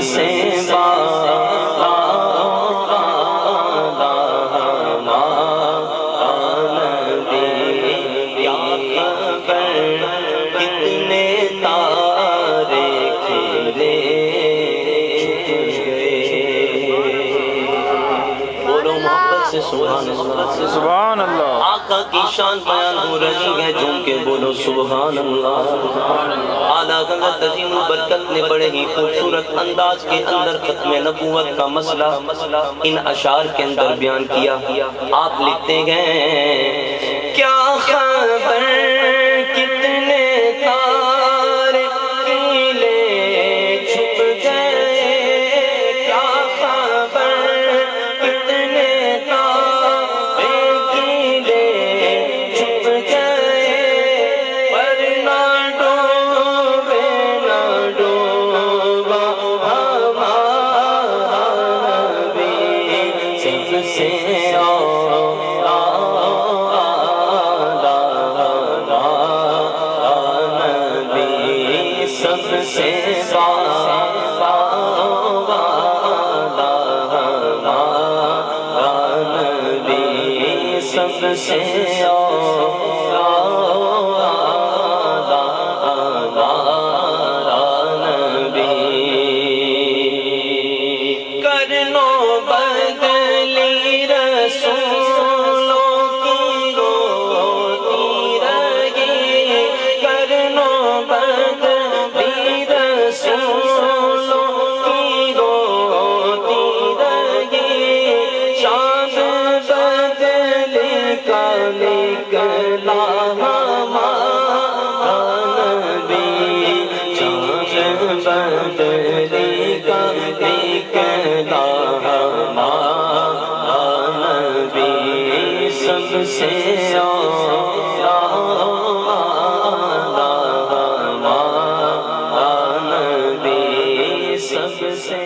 سے کتنے تارے کھلے بولو محبت سے سبحان اللہ سبحان اللہ۔ آقا کی شان بیان ہو رہی ہے، جھوم کے بولو سبحان اللہ۔ اعلیٰ حضرت عظیم البرکت نے بڑے ہی خوبصورت انداز کے اندر ختم نبوت کا مسئلہ ان اشعار کے اندر بیان کیا۔ آپ لکھتے ہیں کیا خبر کتنے تارے کھلے چھپ گئے، کیا خبر کتنے تارے کھلے چھپ گئے، پر نہ ڈوبے نہ ڈوبا ہمارا نبی، سب سے سب سے نبی، سب سے کرنو بدلی رسولوں کی روتی رہی، کرنو بدلی رسولوں کی روتی رہی، شان بدلی کا نکلا ہمارا نبی، شان بدلی کا نکلا ہمارا نبی، سب سے ہمارا نبی، سب سے